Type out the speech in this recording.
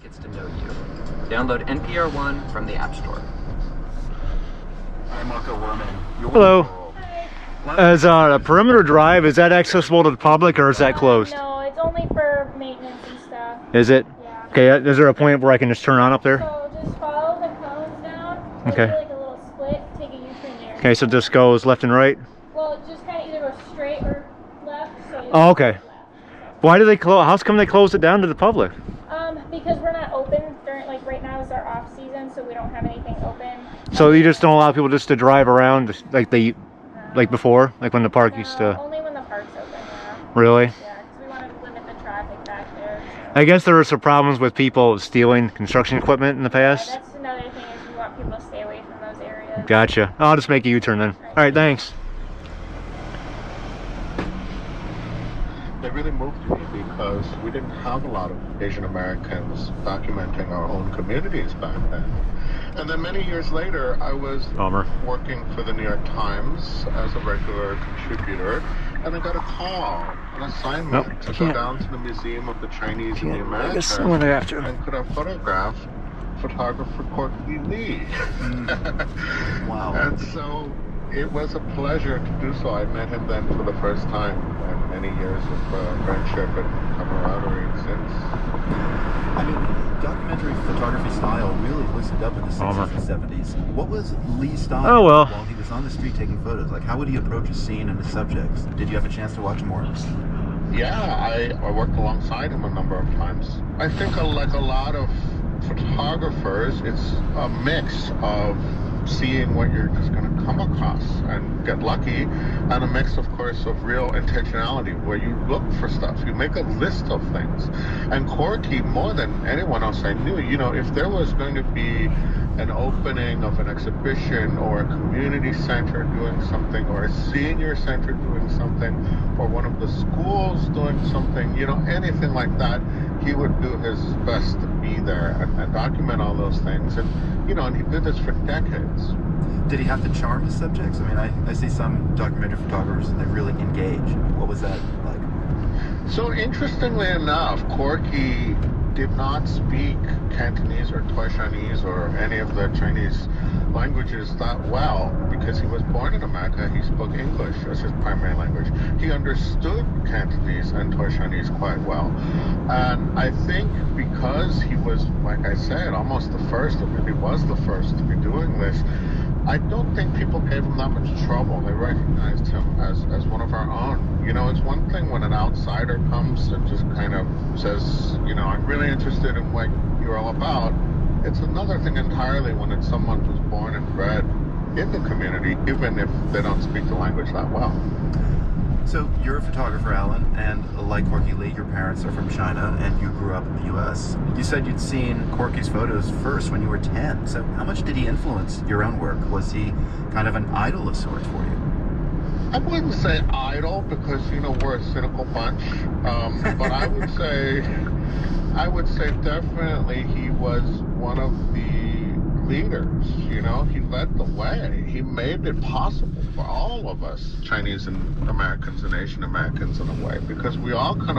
gets to know you. Download NPR One from the App Store. I'm Marco Werman. Hello. As a perimeter drive, is that accessible to the public or is that closed? No, it's only for maintenance and stuff. Is it? Yeah. Okay, is there a point where I can just turn on up there? So just follow the cones down. Okay. Do like a little split, take a U-turn there. Okay, so this goes left and right? Well, it just kind of either go straight or left. So you Oh, okay. left. Why do they close? How come they close it down to the public? Because we're not open during, like right now is our off season, so we don't have anything open. So you just don't allow people just to drive around like they, like before, like when the park No, used to. only when the park's open, yeah. Really? Yeah, because we want to limit the traffic back there. So. I guess there were some problems with people stealing construction equipment in the past. That's another thing is we want people to stay away from those areas. Gotcha. I'll just make a U-turn then. All right, thanks. It really moved me because we didn't have a lot of Asian Americans documenting our own communities back then. And then many years later, I was Bummer. working for the New York Times as a regular contributor, and I got a call, an assignment Nope, to go can't. down to the Museum of the Chinese in the I guess Americas, I'm gonna have to. and could I photograph photographer Corky Lee. Wow. And so it was a pleasure to do so. I met him then for the first time, and many years of friendship and camaraderie since. I mean, documentary photography style really loosened up in the 60s and 70s. What was Lee's style Oh, well. while he was on the street taking photos? Like, how would he approach a scene and the subjects? Did you have a chance to watch more? Yeah, I worked alongside him a number of times. I think like a lot of photographers, it's a mix of seeing what you're just going to come across and get lucky, and a mix, of course, of real intentionality where you look for stuff, you make a list of things. And Corky, more than anyone else I knew, you know, if there was going to be an opening of an exhibition or a community center doing something or a senior center doing something or one of the schools doing something, you know, anything like that, he would do his best to be there and document all those things. And, you know, and he did this for decades. Did he have to charm his subjects? I mean, I see some documentary photographers and they really engage. What was that like? So interestingly enough, Corky did not speak Cantonese or Taishanese or any of the Chinese languages that well because he was born in America. He spoke English as his primary language. He understood Cantonese and Taishanese quite well. And I think because he was, like I said, almost the first, or maybe was the first to be doing this, I don't think people gave him that much trouble. They recognized him as one of our own. You know, it's one thing when an outsider comes and just kind of says, you know, I'm really interested in what you're all about. It's another thing entirely when it's someone who's born and bred in the community, even if they don't speak the language that well. So you're a photographer, Alan, and like Corky Lee, your parents are from China and you grew up in the U.S. You said you'd seen Corky's photos first when you were 10. So how much did he influence your own work? Was he kind of an idol of sorts for you? I wouldn't say idol because, you know, we're a cynical bunch. But I would say definitely he was one of the leaders, you know. He led the way. He made it possible for all of us, Chinese and Americans and Asian Americans in a way, because we all kind of